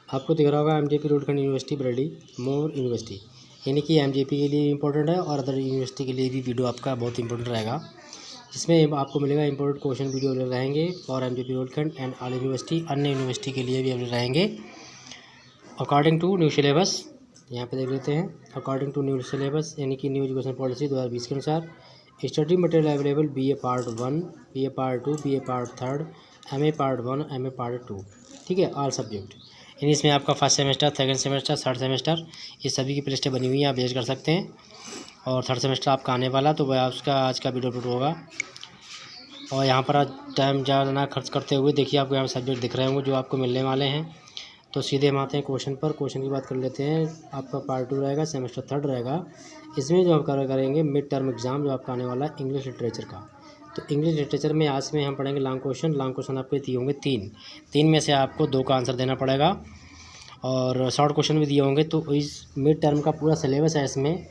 आपको दिख रहा होगा एमजेपी रुड़कहंड यूनिवर्सिटी बरेली मोर यूनिवर्सिटी, यानी कि एमजेपी के लिए इंपॉर्टेंट है और अदर यूनिवर्सिटी के लिए भी वीडियो आपका बहुत इंपॉर्टेंट रहेगा। इसमें आपको मिलेगा इंपॉर्टेंट क्वेश्चन वीडियो रहेंगे और एमजेपी रुड़कहंड एंड ऑल यूनिवर्सिटी, अन्य यूनिवर्सिटी के लिए भी अवेलेबल रहेंगे अकॉर्डिंग टू न्यू सिलेबस। यहाँ पे देख लेते हैं अकॉर्डिंग टू न्यू सिलेबस, यानी कि न्यू एजुकेशन पॉलिसी 2020 के अनुसार study material available BA part 1, BA part 2, BA part 3, MA part 1, MA part 2, ठीक है, ऑल सब्जेक्ट। यानी इसमें आपका first semester, second semester, third semester, ये सभी की प्लेलिस्ट बनी हुई है, आप विजिट कर सकते हैं। और थर्ड सेमेस्टर आपका आने वाला, तो वह उसका आज का वीडियो अपलोड होगा। और यहाँ पर आज टाइम ज़्यादा ना खर्च करते हुए देखिए आपको यहाँ सब्जेक्ट दिख रहे होंगे जो आपको मिलने वाले हैं। तो सीधे हम आते हैं क्वेश्चन पर। क्वेश्चन की बात कर लेते हैं। आपका पार्ट 2 रहेगा, सेमेस्टर 3 रहेगा। इसमें जो हम करेंगे मिड टर्म एग्जाम जो आपका आने वाला है इंग्लिश लिटरेचर का। तो इंग्लिश लिटरेचर में आज में हम पढ़ेंगे लॉन्ग क्वेश्चन आपके दिए होंगे 3 में से आपको 2 का आंसर देना पड़ेगा और शॉर्ट क्वेश्चन भी दिए होंगे। तो इस मिड टर्म का पूरा सिलेबस है, इसमें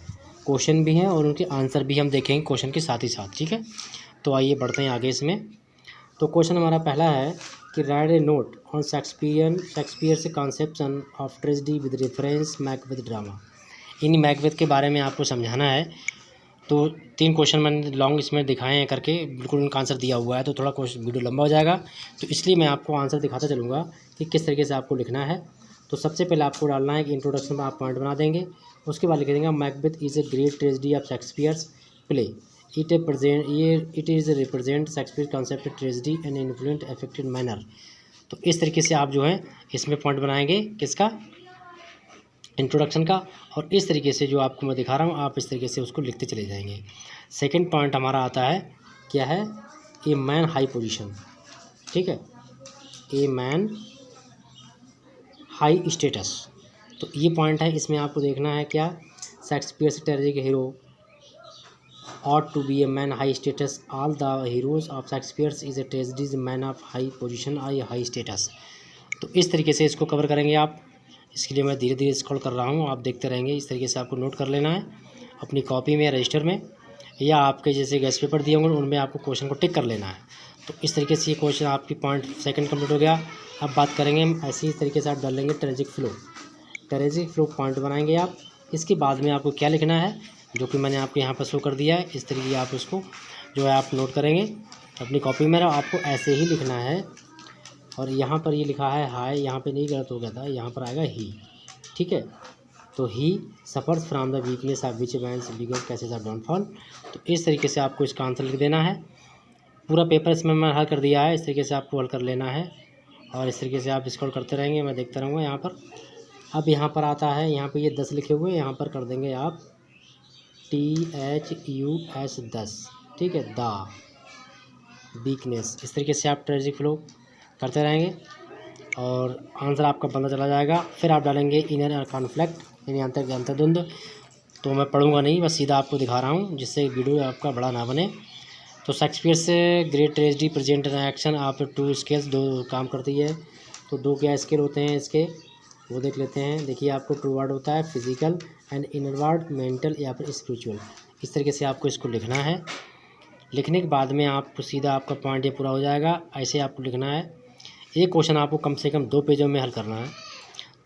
क्वेश्चन भी हैं और उनके आंसर भी हम देखेंगे क्वेश्चन के साथ ही साथ, ठीक है। तो आइए बढ़ते हैं आगे इसमें। तो क्वेश्चन हमारा पहला है कि write a note on Shakespeare से conception of tragedy with reference Macbeth drama. In Macbeth के बारे में आपको समझाना है। तो 3 क्वेश्चन मैंने लॉन्ग इसमें दिखाए हैं करके, बिल्कुल उनका आंसर दिया हुआ है, तो थोड़ा क्वेश्चन वीडियो लंबा हो जाएगा, तो इसलिए मैं आपको आंसर दिखाता चलूँगा कि किस तरीके से आपको लिखना है। तो सबसे पहले आपको डालना है कि इंट्रोडक्शन में आप पॉइंट बना देंगे, उसके बाद लिख देंगे Macbeth is a great tragedy of Shakespeare's play, it is represent Shakespeare concept tragedy and influential effective manner. तो इस तरीके से आप जो है इसमें पॉइंट बनाएंगे किसका, इंट्रोडक्शन का। और इस तरीके से जो आपको मैं दिखा रहा हूँ आप इस तरीके से उसको लिखते चले जाएंगे। सेकंड पॉइंट हमारा आता है, क्या है, ए मैन हाई पोजीशन, ठीक है, ए मैन हाई स्टेटस। तो ये पॉइंट है, इसमें आपको देखना है क्या, शेक्सपियर से tragic hero ought to be a man high status, all the heroes of Shakespeare is a tragedy man of high position or high status। तो इस तरीके से इसको कवर करेंगे आप। इसके लिए मैं धीरे धीरे स्क्रॉल कर रहा हूँ, आप देखते रहेंगे। इस तरीके से आपको नोट कर लेना है अपनी कॉपी में, रजिस्टर में, या आपके जैसे गेस्ट पेपर दिए होंगे उनमें आपको क्वेश्चन को टिक कर लेना है। तो इस तरीके से ये क्वेश्चन आपकी पॉइंट सेकंड कंप्लीट हो गया। अब बात करेंगे हम ऐसे ही तरीके से आप डाल लेंगे ट्रेजिक फ्लो पॉइंट बनाएंगे आप। इसके बाद में आपको क्या लिखना है, जो कि मैंने आपको यहाँ पर शो कर दिया है, इस तरीके आप उसको जो है आप नोट करेंगे अपनी कॉपी में। आपको ऐसे ही लिखना है। और यहाँ पर ये लिखा है हाई, यहाँ पे नहीं गलत हो गया था, यहाँ पर आएगा ही, ठीक है। तो he suffers from the weakness of which man's bigger cases of downfall. तो इस तरीके से आपको इसका आंसर लिख देना है। पूरा पेपर इसमें मैं हल कर दिया है, इस तरीके से आपको हल कर लेना है और इस तरीके से आप स्क्रॉल करते रहेंगे, मैं देखता रहूँगा यहाँ पर। अब यहाँ पर आता है, यहाँ पर ये 10 लिखे हुए, यहाँ पर कर देंगे आप THUS 10, ठीक है, द वीकनेस। इस तरीके से आप ट्रेजिक फ्लो करते रहेंगे और आंसर आपका बनता चला जाएगा। फिर आप डालेंगे इनर कॉन्फ्लिक्ट, यानी अंतर्द्वंद। तो मैं पढ़ूंगा नहीं, बस सीधा आपको दिखा रहा हूँ जिससे वीडियो आपका बड़ा ना बने। तो शेक्सपियर से ग्रेट ट्रेजेडी प्रेजेंट एक्शन आप 2 स्केल्स, 2 काम करती है। तो 2 क्या स्केल होते हैं इसके, वो देख लेते हैं। देखिए आपको ट्रू वर्ड होता है physical and inner word, mental या फिर स्पिरिचुअल। इस तरीके से आपको इसको लिखना है। लिखने के बाद में आपको सीधा आपका पॉइंट ये पूरा हो जाएगा। ऐसे आपको लिखना है। ये क्वेश्चन आपको कम से कम 2 पेजों में हल करना है।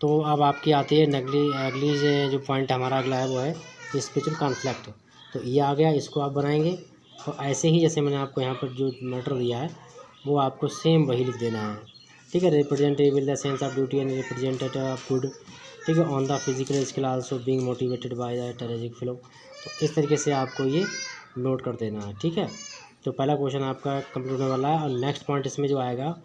तो अब आपकी आती है अगली जो पॉइंट हमारा अगला है वो है स्पिरिचुअल कॉन्फ्लिक्ट। तो ये आ गया, इसको आप बनाएंगे और ऐसे ही जैसे मैंने आपको यहाँ पर जो मैटर दिया है वो आपको सेम वही लिख देना है, ठीक है। Representative the sense of duty and representative of good, ठीक है, on the physical skill also being motivated by the tragic flow. तो इस तरीके से आपको ये नोट कर देना है, ठीक है। तो पहला क्वेश्चन आपका कंप्लीट होने वाला है। और नेक्स्ट पॉइंट इसमें जो आएगा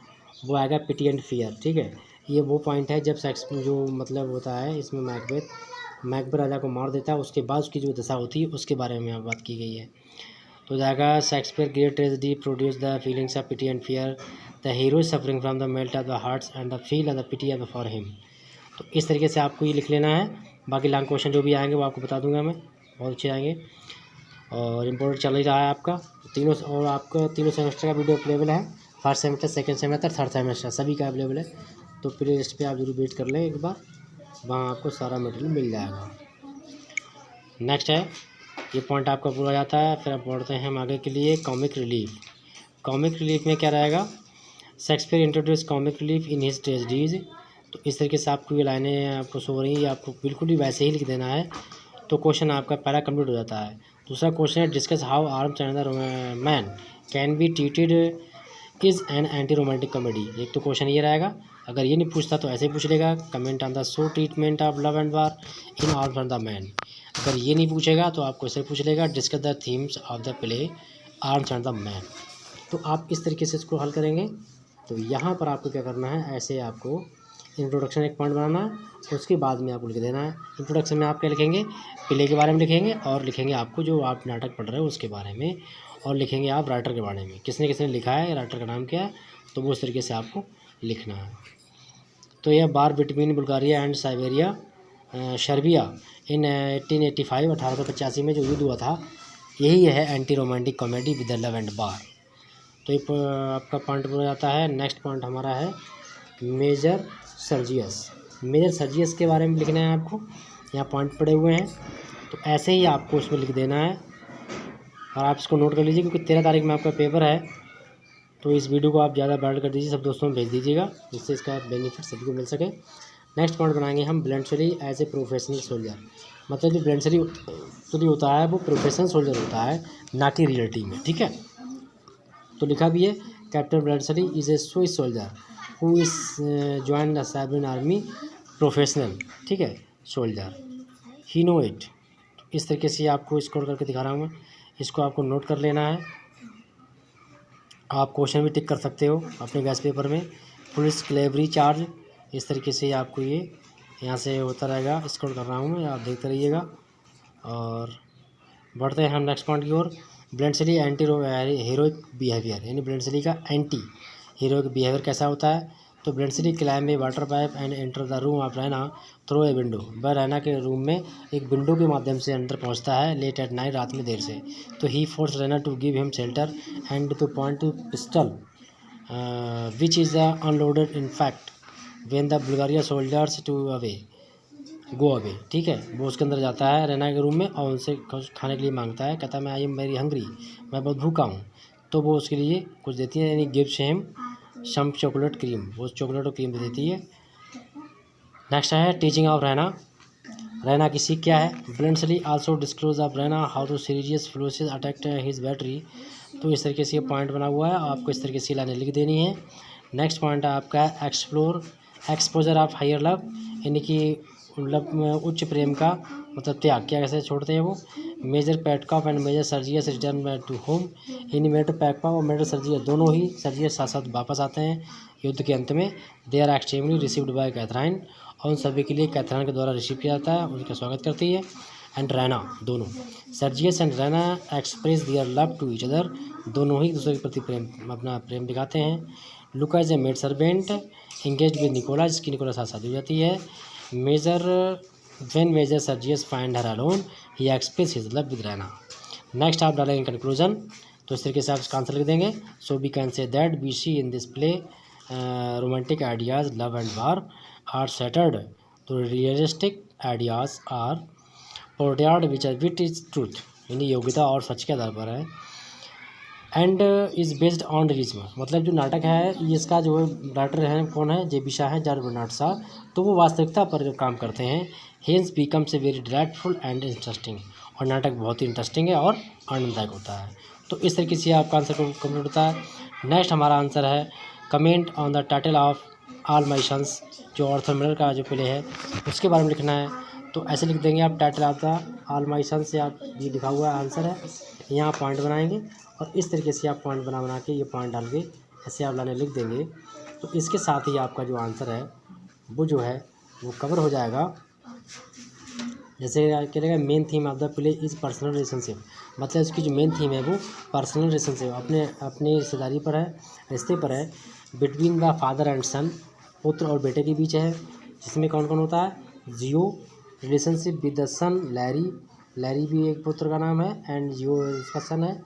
वो आएगा पिटी एंड फियर, ठीक है। ये वो पॉइंट है जब शेक्सपियर जो मतलब होता है इसमें मैकबेथ राजा को मार देता है, उसके बाद उसकी जो दशा होती है उसके बारे में यहाँ बात की गई है। तो जाएगा Shakespeare great tragedy produce the feelings of pity and fear, the hero suffering from the melt of the hearts and the feel and the pity for him. तो इस तरीके से आपको ये लिख लेना है। बाकी लॉन्ग क्वेश्चन जो भी आएंगे वो आपको बता दूंगा मैं, बहुत अच्छे आएंगे और इम्पोर्टेंट चल ही रहा है आपका तीनों। और आपका तीनों सेमेस्टर का वीडियो अवेलेबल है, first semester, second semester, third semester, सभी का अवेलेबल है। तो प्ले लिस्ट पर आप जरूर वेट कर लें एक बार, वहाँ आपको सारा मटेरियल मिल जाएगा। नेक्स्ट है, ये पॉइंट आपका पूरा हो जाता है। फिर आप बढ़ते हैं हम आगे के लिए कॉमिक रिलीफ। कॉमिक रिलीफ में क्या रहेगा, Shakespeare introduce comic relief in his tragedies. तो इस तरीके से आपको ये लाइनें आपको शो हो रही हैं, आपको बिल्कुल ही वैसे ही लिख देना है। तो क्वेश्चन आपका पहला कंप्लीट हो जाता है। दूसरा क्वेश्चन है discuss how arms and the man can be treated is an anti romantic comedy. एक तो क्वेश्चन ये रहेगा, अगर ये नहीं पूछता तो ऐसे ही पूछ लेगा comment on the show treatment of love and war in arms and the man. अगर ये नहीं पूछेगा तो आपको ऐसे पूछ लेगा discuss the themes of the play arms and the man. तो आप इस तरीके से इसको हल करेंगे। तो यहाँ पर आपको क्या करना है, ऐसे आपको इंट्रोडक्शन एक पॉइंट बनाना है, उसके बाद में आपको लिख देना है। इंट्रोडक्शन में आप क्या लिखेंगे, प्ले के बारे में लिखेंगे और लिखेंगे आपको जो आप नाटक पढ़ रहे हो उसके बारे में, और लिखेंगे आप राइटर के बारे में, किसने किसने लिखा है, राइटर का नाम क्या है, तो वो उस तरीके से आपको लिखना है। तो यह war between Bulgaria and Siberia Serbia in 1885 1885 में जो युद्ध हुआ था, यही है anti romantic comedy with the love and war. तो ये आपका पॉइंट पूरा जाता है। नेक्स्ट पॉइंट हमारा है मेजर सर्जियस। मेजर सर्जियस के बारे में लिखना है आपको, यहाँ पॉइंट पड़े हुए हैं, तो ऐसे ही आपको उसमें लिख देना है और आप इसको नोट कर लीजिए क्योंकि 13 तारीख में आपका पेपर है। तो इस वीडियो को आप ज़्यादा वायरल कर दीजिए, सब दोस्तों में भेज दीजिएगा जिससे इसका बेनिफिट सभी को मिल सके। नेक्स्ट पॉइंट बनाएंगे हम ब्लेंडसली एज ए प्रोफेशनल सोल्जर। मतलब जो ब्लेंडसली होता है वो प्रोफेशनल सोल्जर होता है, ना कि रियलिटी में, ठीक है। तो लिखा भी है captain Bluntschli is a Swiss soldier who is join the Siberian army professional, ठीक है, सोल्जर ही नो इट। इस तरीके से आपको स्कोर करके दिखा रहा हूँ मैं, इसको आपको नोट कर लेना है। आप क्वेश्चन भी टिक कर सकते हो अपने गैस पेपर में। पुलिस क्लेवरी चार्ज, इस तरीके से आपको ये यहाँ से होता रहेगा, स्कोर कर रहा हूँ मैं, आप देखते रहिएगा। और बढ़ते हैं हम नेक्स्ट पॉइंट की ओर। ब्लेंडसली एंटी हीरोइक बिहेवियर, यानी ब्लेंडसली का एंटी हीरोइक बिहेवियर कैसा होता है। तो Bluntschli climb a water pipe and enter the room of Raina through a window. वह रैना के रूम में एक विंडो के माध्यम से अंदर पहुंचता है लेट एट नाइट, रात में देर से। तो he force Raina to give him shelter and to point to pistol which is unloaded in fact when the Bulgaria soldiers to away go away, ठीक है। वो उसके अंदर जाता है रैना के रूम में और उनसे कुछ खाने के लिए मांगता है, कहता है मैं आई एम वेरी हंग्री, मैं बहुत भूखा हूँ। तो वो उसके लिए कुछ देती है, यानी gives him some chocolate cream, वो चॉकलेट और क्रीम दे देती है। नेक्स्ट है टीचिंग ऑफ रैना। रैना की सीख क्या है। Bluntschli also disclose of Raina how to Sergius foolishly attacked his battery. तो इस तरीके से ये पॉइंट बना हुआ है, आपको इस तरीके से लाइनें लिख देनी है। नेक्स्ट पॉइंट है आपका एक्सपोजर ऑफ हायर लव, यानी कि उच्च प्रेम का मतलब त्याग, क्या कैसे छोड़ते हैं वो। Major Petkoff and major Sergius return to home, यानी मेजर पेटकॉफ और मेजर सर्जियस दोनों ही सर्जियस साथ साथ वापस आते हैं युद्ध के अंत में। They are extremely received by Catherine, और उन सभी के लिए कैथराइन के द्वारा रिसीव किया जाता है, उनका स्वागत करती है। एंड रैना, दोनों Sergius and Raina express their love to each other, दोनों ही दूसरे के प्रति प्रेम अपना प्रेम दिखाते हैं। Louka is a maid servant engage with Nicola, जिसकी निकोला साथ शादी हो जाती है। Major when Major Sergius find her alone he express his love with Raina. Next आप डालेंगे कंक्लूजन, तो इस तरीके से आप इसका आंसर लिख देंगे। So we can say that we see in this play romantic ideas love and war are satirised तो realistic ideas are portrayed which are wit is truth, यानी योग्यता और सच के आधार पर है। And is based on realism, मतलब जो नाटक है ये इसका जो राइटर है कौन है, जे बी शाह है, जॉर्ज बर्नार्ड शाह, तो वो वास्तविकता पर काम करते हैं। Hence becomes a very delightful and interesting, और नाटक बहुत ही इंटरेस्टिंग है और आनंददायक होता है। तो इस तरीके से आपका आंसर कंप्लीट होता है। नेक्स्ट हमारा आंसर है comment on the title of all my sons, जो आर्थर मिलर का जो प्ले है उसके बारे में लिखना है। तो ऐसे लिख देंगे आप title of the all my sons से, आप ये लिखा हुआ आंसर है, यहाँ पॉइंट बनाएंगे और इस तरीके से आप पॉइंट बना के ये पॉइंट डाल के ऐसे आप लाने लिख देंगे। तो इसके साथ ही आपका जो आंसर है वो जो है वो कवर हो जाएगा। जैसे क्या रहेगा, main theme of the play is personal relationship, मतलब इसकी जो मेन थीम है वो पर्सनल रिलेशनशिप, अपने रिश्तेदारी पर है, रिश्ते पर है, बिटवीन द फादर एंड सन, पुत्र और बेटे के बीच है, जिसमें कौन कौन होता है। जियो relationship with the son Larry, Larry भी एक पुत्र का नाम है, एंड जियो इसका सन है।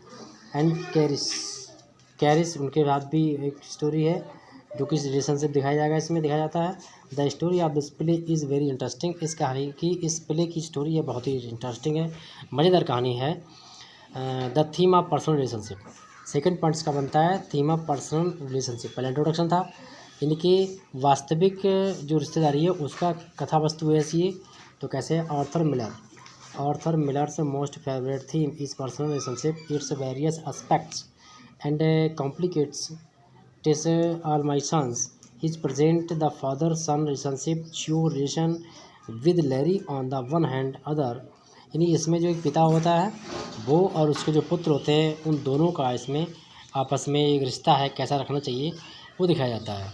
एंड कैरिस उनके साथ भी एक स्टोरी है जो कि रिलेशनशिप दिखाया जाएगा, इसमें दिखाया जाता है। The story of this play is very interesting, इस कहानी की, इस प्ले की स्टोरी है बहुत ही इंटरेस्टिंग है, मज़ेदार कहानी है। The theme of personal relationship, second points का बनता है थीम ऑफ पर्सनल रिलेशनशिप। पहले इंट्रोडक्शन था, यानी कि वास्तविक जो रिश्तेदारी है उसका कथा वस्तु ऐसी है। तो कैसे? Arthur Miller's most favourite theme is personal relationship, its various aspects and complicates tis all my sons. Is present the father son relationship, Joe relation with Larry on the one hand other. यानी इसमें जो एक पिता होता है वो और उसके जो पुत्र होते हैं उन दोनों का इसमें आपस में एक रिश्ता है, कैसा रखना चाहिए वो दिखाया जाता है।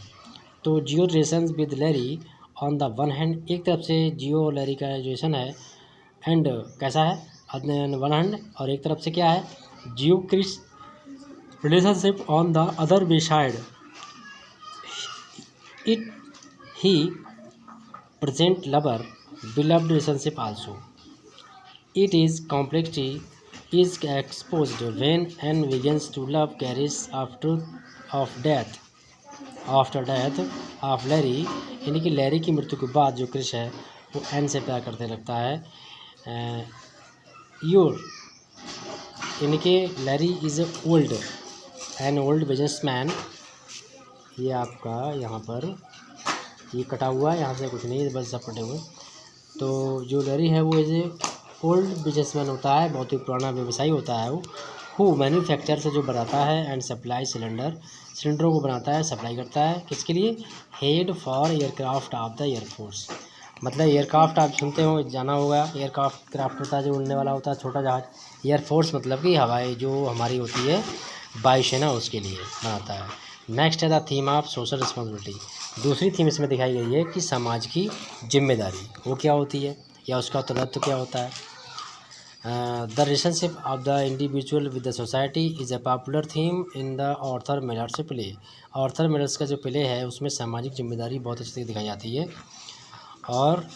तो जियो relation with Larry on the one hand, एक तरफ से जियो और लैरी का रिलेशन है एंड कैसा है वन हैंड, और एक तरफ से क्या है जियो Chris relationship on the other way side. It he present lover beloved relationship also. It is complexity is exposed when N begins to love carries of death after death of Larry, यानी कि Larry की मृत्यु के बाद जो क्रिश है वो N से प्यार करने लगता है। योर यानी कि Larry is an old businessman. ये आपका यहाँ पर ये कटा हुआ है, यहाँ से कुछ नहीं है, बस सब कटे हुए। तो जो लैरी है वो एज ए ओल्ड बिजनेसमैन होता है, बहुत ही पुराना व्यवसायी होता है वो। हु मैन्युफैक्चर से जो बनाता है एंड सप्लाई सिलेंडरों को बनाता है, सप्लाई करता है किसके लिए? Head for aircraft of the air force. मतलब एयरक्राफ्ट आप सुनते हो, जाना होगा, एयरक्राफ्ट होता है जो उड़ने वाला होता है, छोटा जहाज। एयरफोर्स मतलब कि हवाई जो हमारी होती है वायुसेना, उसके लिए बनाता है। नेक्स्ट है the theme of social responsibility. दूसरी थीम इसमें दिखाई गई है कि समाज की जिम्मेदारी वो क्या होती है या उसका उत्तरदायित्व क्या होता है। The relationship of the individual with the society is a popular theme in the Arthur millers play. Arthur millers का जो प्ले है उसमें सामाजिक जिम्मेदारी बहुत अच्छी तरह दिखाई जाती है। और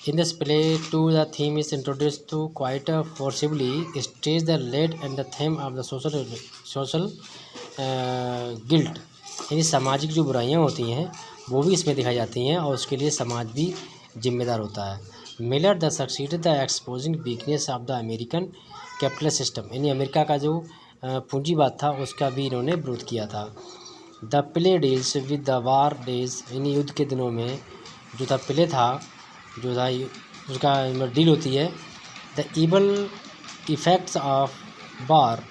in this play to the theme is introduce to quite forcibly stage the lead and the theme of the social guilt, यानी सामाजिक जो बुराइयां होती हैं वो भी इसमें दिखाई जाती हैं और उसके लिए समाज भी जिम्मेदार होता है। Miller the succeeded the exposing weakness of the American capital system, यानी अमेरिका का जो पूंजीवाद था उसका भी इन्होंने विरोध किया था। The play deals with the war days, यानी युद्ध के दिनों में जो था प्ले था, जो था उसका डील होती है। The evil effects of war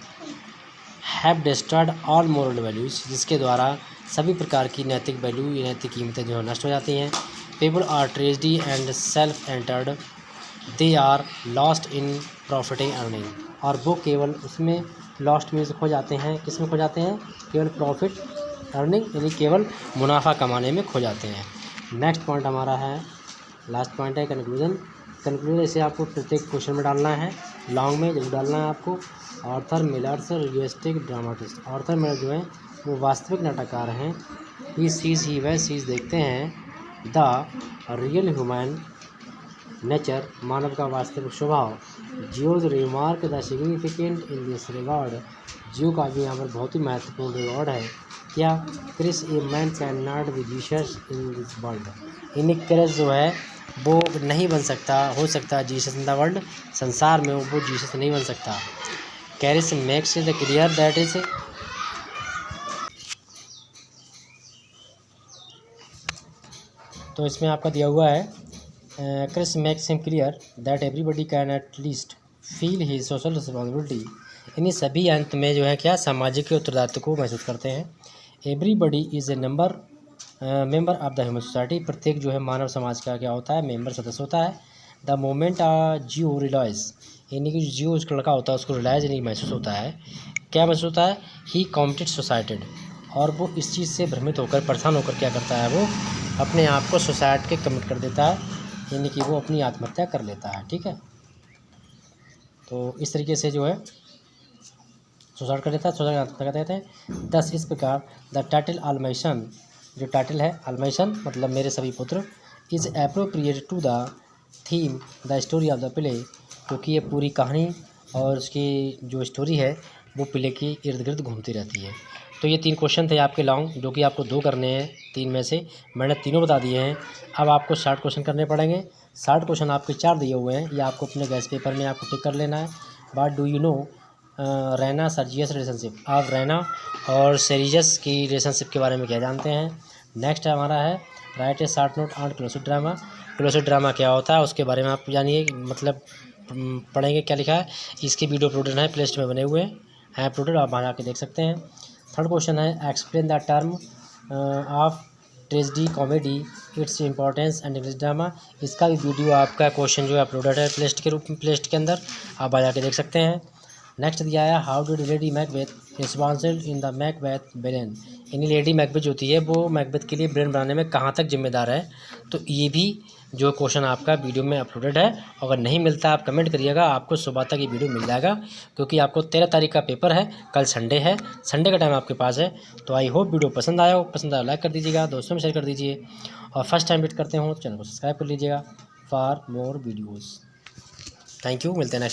have destroyed all moral values, जिसके द्वारा सभी प्रकार की नैतिक वैल्यू, नैतिक कीमतें जो है नष्ट हो जाती हैं। People are tragedy and self entered, they are lost in profiting earning, और वो केवल उसमें लॉस्ट में खो जाते हैं। किस में खो जाते हैं? केवल प्रॉफिट अर्निंग, यानी केवल मुनाफा कमाने में खो जाते हैं। नेक्स्ट पॉइंट हमारा है, लास्ट पॉइंट है कंक्लूजन। इसे आपको प्रत्येक क्वेश्चन में डालना है, लॉन्ग में जरूर डालना है आपको। Arthur millers realistic dramatist, Arthur Miller जो है वो वास्तविक नाटककार हैं। ही वह चीज़ देखते हैं द रियल ह्यूमन नेचर, मानव का वास्तविक स्वभाव। जियोज remark the significant in this regard, जियो का भी यहाँ पर बहुत ही महत्वपूर्ण रिकॉर्ड है। क्या? Chris a man can not be Jesus in this world, यानी क्रिस जो है वो नहीं बन सकता, हो सकता जीसस इन द वर्ल्ड, संसार में वो जीसस नहीं बन सकता। Chris makes the clear that is, तो इसमें आपका दिया हुआ है Chris makes him clear that everybody can at least feel he social responsibility, यानी सभी अंत में जो है क्या सामाजिक उत्तरदायित्व को महसूस करते हैं। Everybody is a member of the human society, प्रत्येक जो है मानव समाज का क्या होता है? मेंबर, सदस्य होता है। द मोमेंट जियो रिलाइज, यानी कि जियो उसका लड़का होता है उसको रिलाइज यानी महसूस होता है। क्या महसूस होता है? ही कॉमिटेड सोसाइटेड, और वो इस चीज़ से भ्रमित होकर, परेशान होकर क्या करता है? वो अपने आप को सोसाइटी के कमिट कर देता है, यानी कि वो अपनी आत्महत्या कर लेता है। ठीक है, तो इस तरीके से जो है सुसाइड कर देता है, सुसाइड आत्महत्या कर देते हैं। 10 इस प्रकार द टाइटल अल्मेशन, जो टाइटल है अल्मेशन मतलब मेरे सभी पुत्र, is appropriate to the theme the story of the play, क्योंकि ये पूरी कहानी और उसकी जो स्टोरी है वो प्ले के इर्द गिर्द घूमती रहती है। तो ये 3 क्वेश्चन थे आपके लॉन्ग, जो कि आपको 2 करने हैं 3 में से, मैंने तीनों बता दिए हैं। अब आपको शॉर्ट क्वेश्चन करने पड़ेंगे। शॉर्ट क्वेश्चन आपके 4 दिए हुए हैं, ये आपको अपने गैस पेपर में आपको टिक कर लेना है। What do you know Raina Sergius relationship, आप रैना और सेरिजस की रिलेशनशिप के बारे में क्या जानते हैं। नेक्स्ट हमारा है right A short note on closet drama. Closet drama क्या होता है उसके बारे में आप जानिए, मतलब पढ़ेंगे क्या लिखा है। इसके वीडियो अपलोडेड है, प्लेलिस्ट में बने हुए हैं अपलोडेड, आप वहाँ जाके देख सकते हैं। थर्ड क्वेश्चन है explain the term of tragedy comedy its importance and English drama. इसका भी वीडियो आपका क्वेश्चन जो है अपलोडेड है प्लेलिस्ट के रूप में, प्लेलिस्ट के अंदर आप वहाँ जाके देख सकते हैं। नेक्स्ट दिया है how did lady Macbeth responsible in the Macbeth brain. यानी लेडी मैकबेथ जो होती है वो मैकबेथ के लिए ब्रेन बनाने में कहाँ तक जिम्मेदार है। तो ये भी जो क्वेश्चन आपका वीडियो में अपलोडेड है, अगर नहीं मिलता आप कमेंट करिएगा, आपको सुबह तक ये वीडियो मिल जाएगा, क्योंकि आपको 13 तारीख का पेपर है, कल संडे है, संडे का टाइम आपके पास है। तो आई होप वीडियो पसंद आया हो, पसंद आया लाइक कर दीजिएगा, दोस्तों में शेयर कर दीजिए, और फर्स्ट टाइम विजिट करते हो तो चैनल को सब्सक्राइब कर लीजिएगा for more videos. Thank you, मिलते हैं नेक्स्ट।